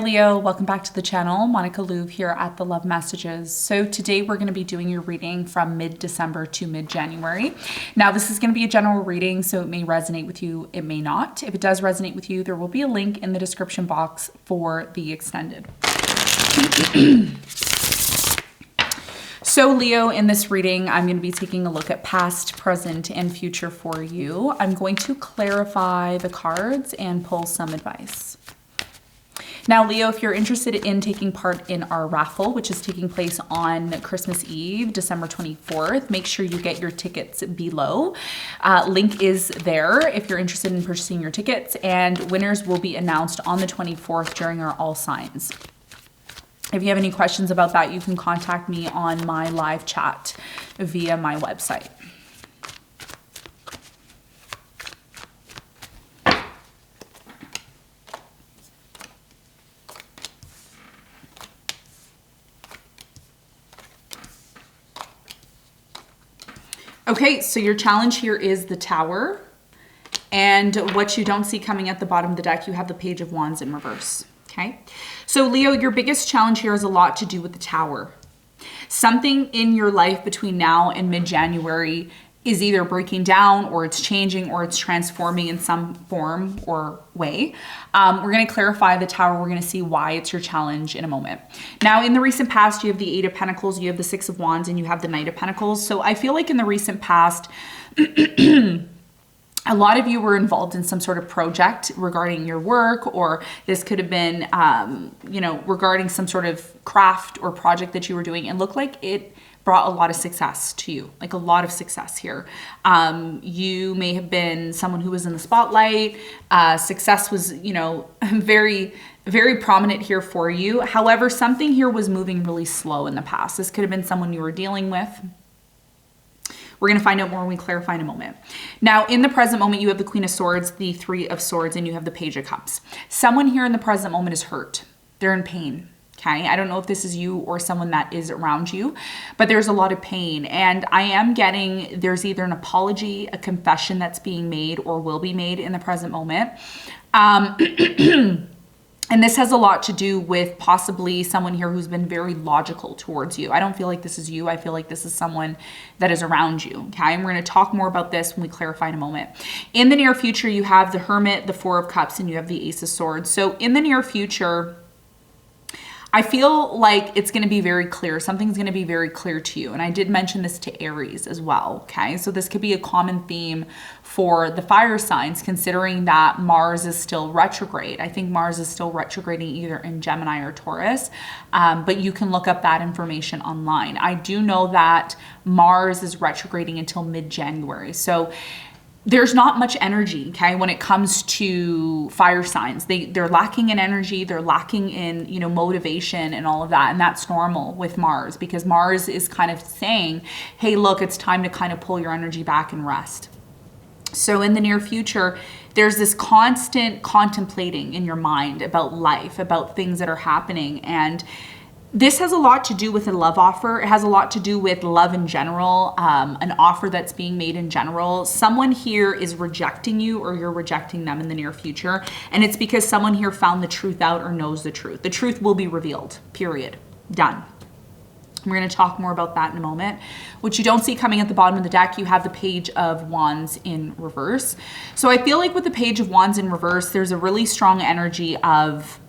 Leo, welcome back to the channel. Monica Louv here at the Love Messages. So today we're going to be doing your reading from mid-December to mid-January. Now this is going to be a general reading, so it may resonate with you, it may not. If it does resonate with you, there will be a link in the description box for the extended. So Leo, in this reading, I'm going to be taking a look at past, present, and future for you. I'm going to clarify the cards and pull some advice. Now, Leo, if you're interested in taking part in our raffle, which is taking place on Christmas Eve, December 24th, make sure you get your tickets below. Link is there if you're interested in purchasing your tickets, and winners will be announced on the 24th during our All Signs. If you have any questions about that, you can contact me on my live chat via my website. Okay, so your challenge here is the Tower, and what you don't see coming at the bottom of the deck, you have the Page of Wands in reverse, okay? So Leo, your biggest challenge here has a lot to do with the Tower. Something in your life between now and mid-January is either breaking down, or it's changing, or it's transforming in some form or way. We're going to clarify the Tower. We're going to see why it's your challenge in a moment. Now, in the recent past, you have the Eight of Pentacles, you have the Six of Wands, and you have the Knight of Pentacles. So I feel like in the recent past, a lot of you were involved in some sort of project regarding your work, or this could have been, regarding some sort of craft or project that you were doing. It looked like it brought a lot of success to you, like a lot of success here. You may have been someone who was in the spotlight. Success was, very, very prominent here for you. However, something here was moving really slow in the past. This could have been someone you were dealing with. We're going to find out more when we clarify in a moment. Now, in the present moment, you have the Queen of Swords, the Three of Swords, and you have the Page of Cups. Someone here in the present moment is hurt. They're in pain. Okay, I don't know if this is you or someone that is around you, but there's a lot of pain. And I am getting, there's either an apology, a confession that's being made or will be made in the present moment. And this has a lot to do with possibly someone here who's been very logical towards you. I don't feel like this is you. I feel like this is someone that is around you, okay? And we're going to talk more about this when we clarify in a moment. In the near future, you have the Hermit, the Four of Cups, and you have the Ace of Swords. So in the near future, I feel like it's going to be very clear. Something's going to be very clear to you. And I did mention this to Aries as well, okay? So this could be a common theme for the fire signs, considering that Mars is still retrograde. I think Mars is still retrograding either in Gemini or Taurus, but you can look up that information online. I do know that Mars is retrograding until mid-January. So there's not much energy, okay, when it comes to fire signs. They're lacking in energy, they're lacking in, motivation and all of that. And that's normal with Mars, because Mars is kind of saying, hey, look, it's time to kind of pull your energy back and rest. So in the near future, there's this constant contemplating in your mind about life, about things that are happening. And this has a lot to do with a love offer. It has a lot to do with love in general, an offer that's being made in general. Someone here is rejecting you, or you're rejecting them in the near future. And it's because someone here found the truth out or knows the truth. The truth will be revealed, period. Done. We're going to talk more about that in a moment. What you don't see coming at the bottom of the deck, you have the Page of Wands in reverse. So I feel like with the Page of Wands in reverse, there's a really strong energy of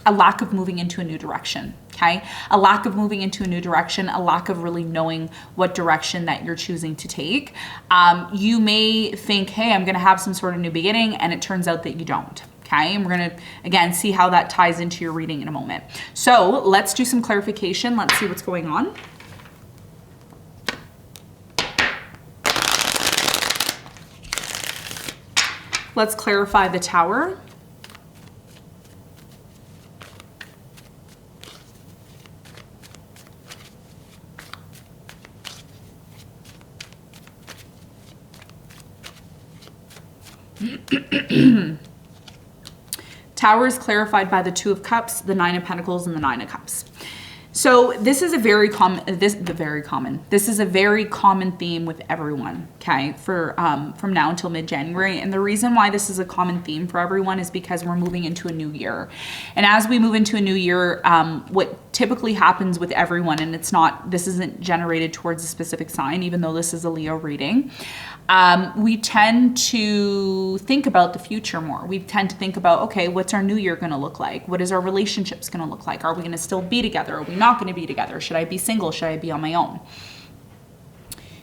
a lack of moving into a new direction, okay? A lack of moving into a new direction, a lack of really knowing what direction that you're choosing to take. You may think, hey, I'm going to have some sort of new beginning, and it turns out that you don't. Okay, and we're going to, again, see how that ties into your reading in a moment. So let's do some clarification. Let's see what's going on. Let's clarify the Tower. Tower is clarified by the Two of Cups, the Nine of Pentacles, and the Nine of Cups. So this is a very common, this is a very common theme with everyone, okay, for from now until mid-January. And the reason why this is a common theme for everyone is because we're moving into a new year. And as we move into a new year, what typically happens with everyone, and this isn't generated towards a specific sign, even though this is a Leo reading, we tend to think about the future more. We tend to think about, okay, what's our new year going to look like? What is our relationships going to look like? Are we going to still be together? Are we not going to be together? Should I be single? Should I be on my own?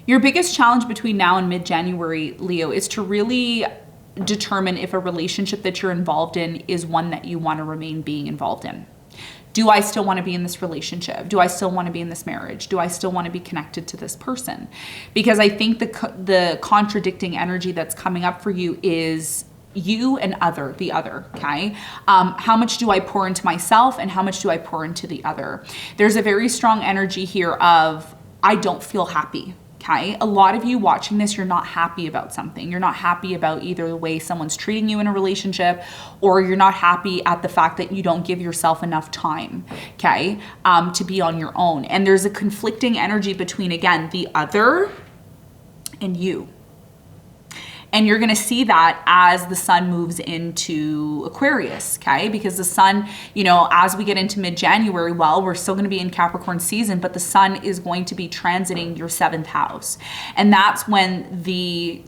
Your biggest challenge between now and mid-January, Leo, is to really determine if a relationship that you're involved in is one that you want to remain being involved in. Do I still want to be in this relationship? Do I still want to be in this marriage? Do I still want to be connected to this person? Because I think the contradicting energy that's coming up for you is you and the other, okay? How much do I pour into myself and how much do I pour into the other? There's a very strong energy here of, I don't feel happy. Okay, a lot of you watching this, you're not happy about something. You're not happy about either the way someone's treating you in a relationship, or you're not happy at the fact that you don't give yourself enough time, okay, to be on your own. And there's a conflicting energy between, again, the other and you. And you're going to see that as the sun moves into Aquarius, okay? Because the sun, you know, as we get into mid-January, well, we're still going to be in Capricorn season, but the sun is going to be transiting your 7th house. And that's when the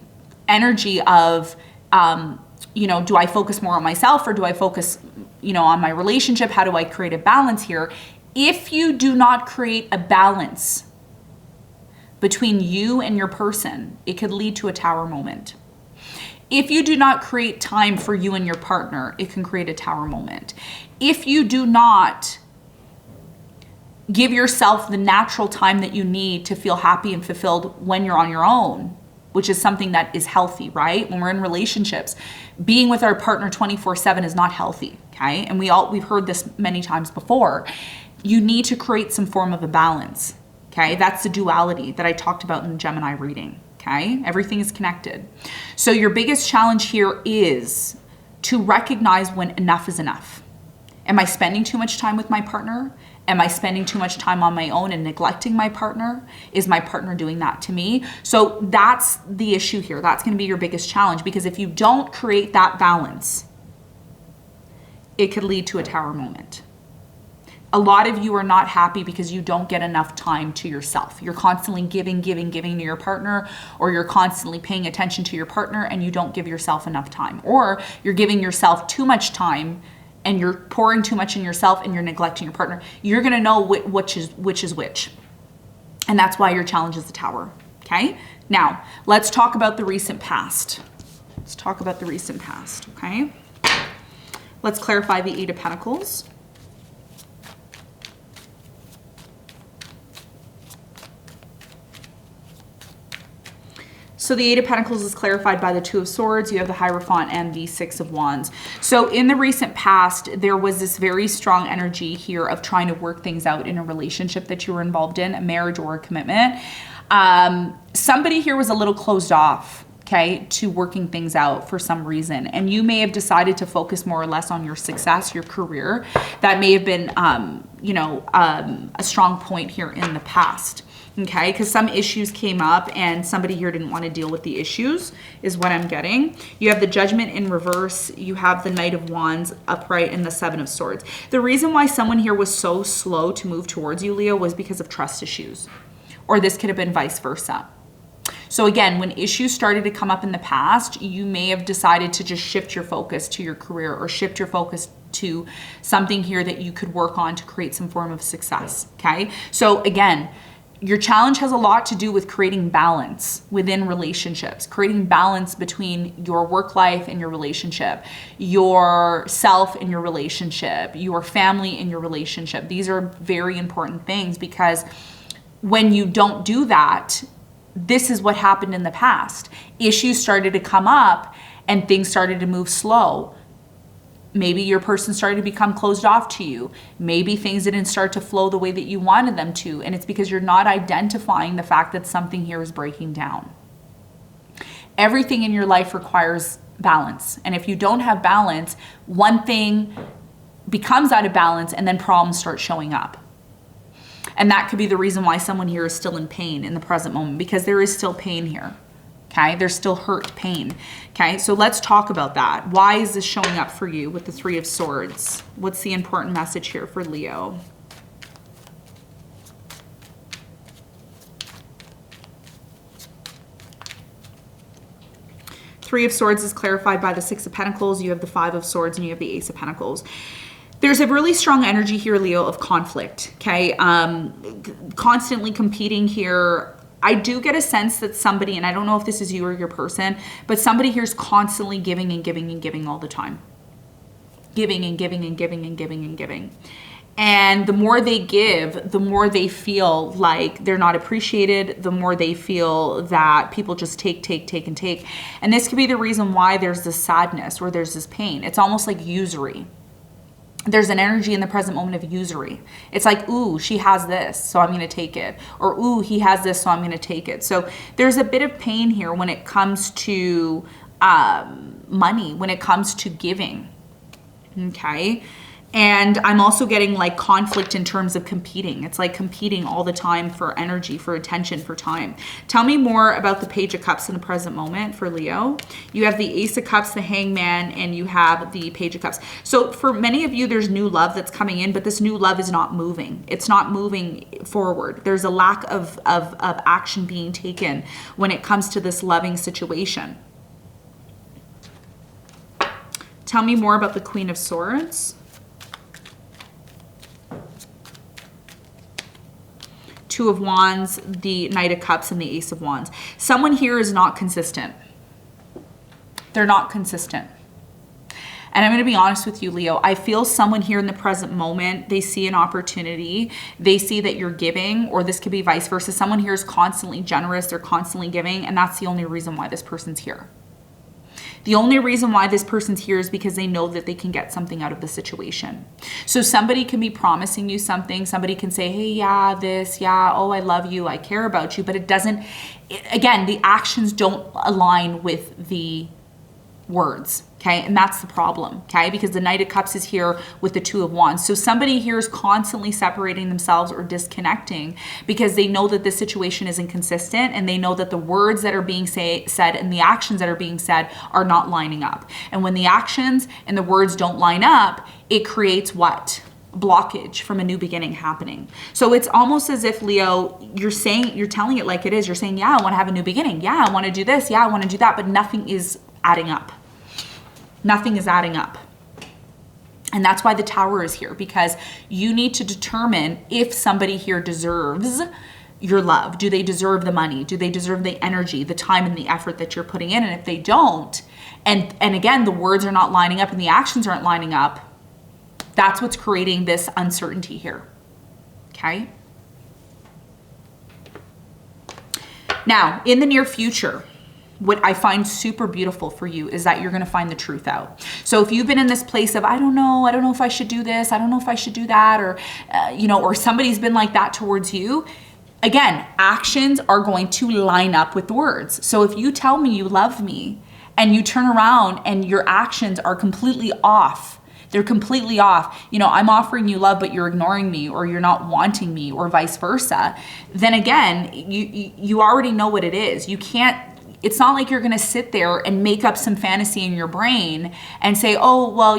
energy of, you know, do I focus more on myself or do I focus, you know, on my relationship? How do I create a balance here? If you do not create a balance between you and your person, it could lead to a tower moment. If you do not create time for you and your partner, it can create a tower moment. If you do not give yourself the natural time that you need to feel happy and fulfilled when you're on your own, which is something that is healthy, right? When we're in relationships, being with our partner 24/7 is not healthy, okay? And we've heard this many times before. You need to create some form of a balance, okay? That's the duality that I talked about in the Gemini reading. Okay, everything is connected. So your biggest challenge here is to recognize when enough is enough. Am I spending too much time with my partner? Am I spending too much time on my own and neglecting my partner? Is my partner doing that to me? So that's the issue here. That's going to be your biggest challenge, because if you don't create that balance, it could lead to a tower moment. A lot of you are not happy because you don't get enough time to yourself. You're constantly giving to your partner, or you're constantly paying attention to your partner and you don't give yourself enough time. Or you're giving yourself too much time and you're pouring too much in yourself and you're neglecting your partner. You're gonna know which is which. And that's why your challenge is the tower, okay? Now, let's talk about the recent past. Okay? Let's clarify the 8 of Pentacles. So the 8 of Pentacles is clarified by the 2 of Swords. You have the Hierophant and the 6 of Wands. So in the recent past, there was this very strong energy here of trying to work things out in a relationship that you were involved in, a marriage or a commitment. Somebody here was a little closed off, okay, to working things out for some reason. And you may have decided to focus more or less on your success, your career. That may have been, a strong point here in the past. Okay, because some issues came up and somebody here didn't want to deal with the issues, is what I'm getting. You have the Judgment in reverse. You have the Knight of Wands upright and the 7 of Swords. The reason why someone here was so slow to move towards you, Leo, was because of trust issues. Or this could have been vice versa. So again, when issues started to come up in the past, you may have decided to just shift your focus to your career or shift your focus to something here that you could work on to create some form of success, okay? So again, your challenge has a lot to do with creating balance within relationships, creating balance between your work life and your relationship, yourself and your relationship, your family and your relationship. These are very important things, because when you don't do that, this is what happened in the past. Issues started to come up and things started to move slow. Maybe your person started to become closed off to you. Maybe things didn't start to flow the way that you wanted them to. And it's because you're not identifying the fact that something here is breaking down. Everything in your life requires balance. And if you don't have balance, one thing becomes out of balance and then problems start showing up. And that could be the reason why someone here is still in pain in the present moment, because there is still pain here. Okay, there's still hurt, pain. Okay, so let's talk about that. Why is this showing up for you with the Three of Swords? What's the important message here for Leo? Three of Swords is clarified by the Six of Pentacles. You have the Five of Swords and you have the Ace of Pentacles. There's a really strong energy here, Leo, of conflict. Okay, constantly competing here. I do get a sense that somebody, and I don't know if this is you or your person, but somebody here is constantly giving and giving and giving all the time. Giving and giving and giving and giving and giving. And the more they give, the more they feel like they're not appreciated, the more they feel that people just take, and take. And this could be the reason why there's this sadness or there's this pain. It's almost like usury. There's an energy in the present moment of usury. It's like, ooh, she has this, so I'm going to take it. Or, ooh, he has this, so I'm going to take it. So there's a bit of pain here when it comes to money, when it comes to giving. Okay. And I'm also getting like conflict in terms of competing. It's like competing all the time for energy, for attention, for time. Tell me more about the Page of Cups in the present moment for Leo. You have the Ace of Cups, the Hangman, and you have the Page of Cups. So for many of you, there's new love that's coming in, but this new love is not moving. It's not moving forward. There's a lack of action being taken when it comes to this loving situation. Tell me more about the Queen of Swords. Two of Wands, the Knight of Cups, and the Ace of Wands. Someone here is not consistent. They're not consistent. And I'm going to be honest with you, Leo. I feel someone here in the present moment, they see an opportunity. They see that you're giving, or this could be vice versa. Someone here is constantly generous. They're constantly giving, and that's the only reason why this person's here. The only reason why this person's here is because they know that they can get something out of the situation. So somebody can be promising you something. Somebody can say, hey, yeah, this, yeah, oh, I love you, I care about you. But it doesn't, again, the actions don't align with the words, okay? And that's the problem, okay? Because the Knight of Cups is here with the Two of Wands. So somebody here is constantly separating themselves or disconnecting because they know that this situation isn't consistent, and they know that the words that are being said and the actions that are being said are not lining up. And when the actions and the words don't line up, it creates what? Blockage from a new beginning happening. So it's almost as if, Leo, you're telling it like it is. You're saying, yeah, I want to have a new beginning. Yeah, I want to do this. Yeah, I want to do that. But nothing is adding up. Nothing is adding up. And that's why the Tower is here, because you need to determine if somebody here deserves your love. Do they deserve the money? Do they deserve the energy, the time, and the effort that you're putting in? And if they don't, and again, the words are not lining up and the actions aren't lining up, that's what's creating this uncertainty here. Okay? Now, in the near future, what I find super beautiful for you is that you're going to find the truth out. So if you've been in this place of, I don't know if I should do this, I don't know if I should do that, or, or somebody's been like that towards you, again, actions are going to line up with words. So if you tell me you love me and you turn around and your actions are completely off, they're completely off. I'm offering you love, but you're ignoring me, or you're not wanting me, or vice versa. Then again, you already know what it is. You can't, it's not like you're going to sit there and make up some fantasy in your brain and say, oh, well,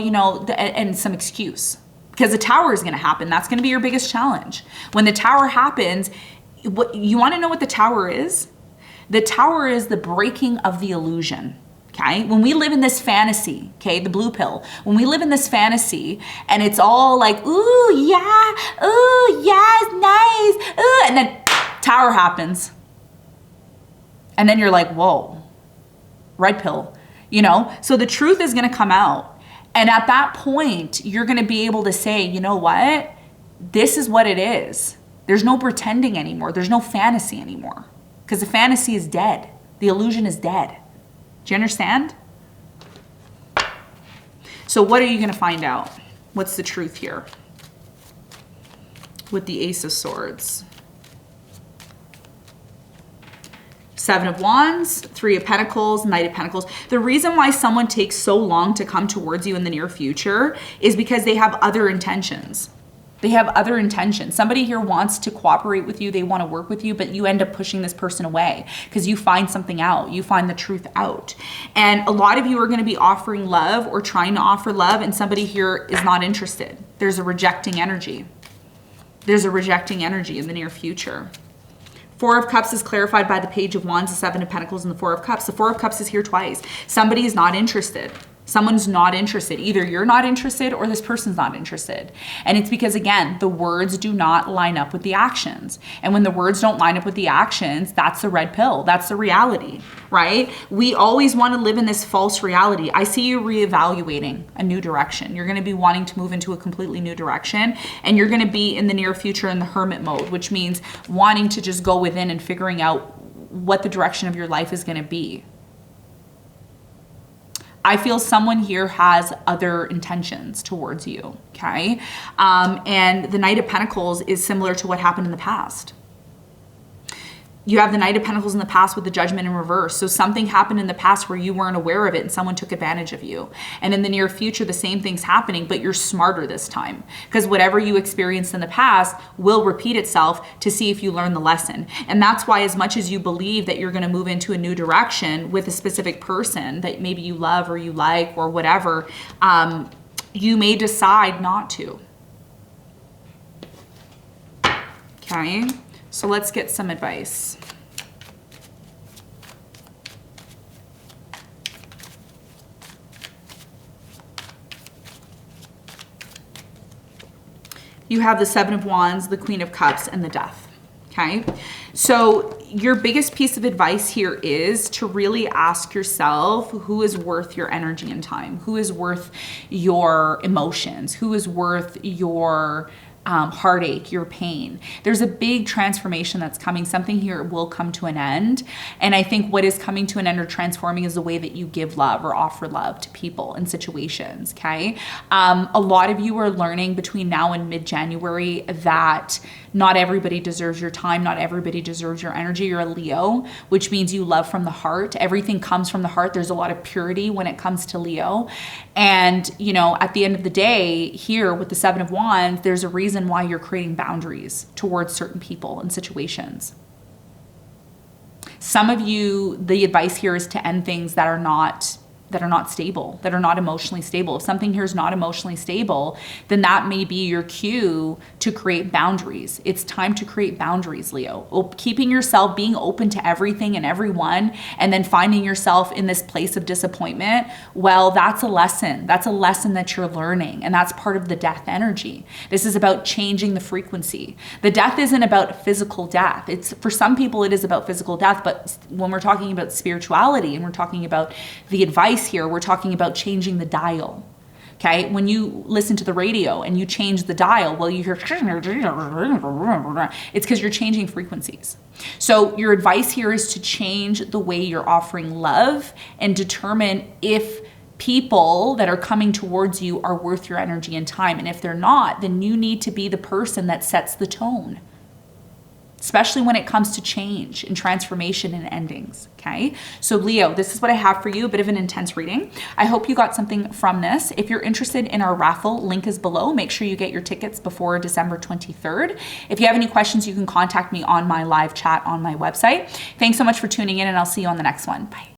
and some excuse, because the Tower is going to happen. That's going to be your biggest challenge. When the Tower happens, what you want to know what the Tower is? The Tower is the breaking of the illusion. Okay, when we live in this fantasy, okay, the blue pill, when we live in this fantasy and it's all like, ooh, yeah, it's nice, ooh, and then Tower happens. And then you're like, whoa, red pill, So the truth is going to come out. And at that point, you're going to be able to say, you know what? This is what it is. There's no pretending anymore. There's no fantasy anymore, because the fantasy is dead. The illusion is dead. Do you understand? So what are you going to find out? What's the truth here? With the Ace of Swords. Seven of Wands, Three of Pentacles, Knight of Pentacles. The reason why someone takes so long to come towards you in the near future is because they have other intentions. They have other intentions. Somebody here wants to cooperate with you. They want to work with you, but you end up pushing this person away because you find something out. You find the truth out. And a lot of you are going to be offering love or trying to offer love, and somebody here is not interested. There's a rejecting energy. There's a rejecting energy in the near future. Four of Cups is clarified by the Page of Wands, the Seven of Pentacles, and the Four of Cups. The Four of Cups is here twice. Somebody is not interested. Someone's not interested. Either you're not interested or this person's not interested. And it's because, again, the words do not line up with the actions. And when the words don't line up with the actions, that's the red pill. That's the reality, right? We always want to live in this false reality. I see you reevaluating a new direction. You're going to be wanting to move into a completely new direction. And you're going to be in the near future in the hermit mode, which means wanting to just go within and figuring out what the direction of your life is going to be. I feel someone here has other intentions towards you, okay? And the Knight of Pentacles is similar to what happened in the past. You have the Knight of Pentacles in the past with the Judgment in reverse. So something happened in the past where you weren't aware of it and someone took advantage of you. And in the near future, the same thing's happening, but you're smarter this time. Because whatever you experienced in the past will repeat itself to see if you learn the lesson. And that's why, as much as you believe that you're going to move into a new direction with a specific person that maybe you love or you like or whatever, you may decide not to. Okay? So let's get some advice. You have the Seven of Wands, the Queen of Cups, and the Death. Okay? So your biggest piece of advice here is to really ask yourself who is worth your energy and time, who is worth your emotions, who is worth your heartache, your pain. There's a big transformation that's coming. Something here will come to an end. And I think what is coming to an end or transforming is the way that you give love or offer love to people and situations, okay? A lot of you are learning between now and mid-January that not everybody deserves your time. Not everybody deserves your energy. You're a Leo, which means you love from the heart. Everything comes from the heart. There's a lot of purity when it comes to Leo. And, you know, at the end of the day, here with the Seven of Wands, there's a reason why you're creating boundaries towards certain people and situations. Some of you, the advice here is to end things that are not stable, that are not emotionally stable. If something here is not emotionally stable, then that may be your cue to create boundaries. It's time to create boundaries, Leo. Keeping yourself, being open to everything and everyone, and then finding yourself in this place of disappointment, well, that's a lesson. That's a lesson that you're learning, and that's part of the death energy. This is about changing the frequency. The death isn't about physical death. It's, for some people, it is about physical death, but when we're talking about spirituality and we're talking about the advice here, we're talking about changing the dial. Okay, when you listen to the radio and you change the dial, well, you hear it's because you're changing frequencies. So your advice here is to change the way you're offering love and determine if people that are coming towards you are worth your energy and time. And if they're not, then you need to be the person that sets the tone, especially when it comes to change and transformation and endings, okay? So Leo, this is what I have for you, a bit of an intense reading. I hope you got something from this. If you're interested in our raffle, link is below. Make sure you get your tickets before December 23rd. If you have any questions, you can contact me on my live chat on my website. Thanks so much for tuning in, and I'll see you on the next one. Bye.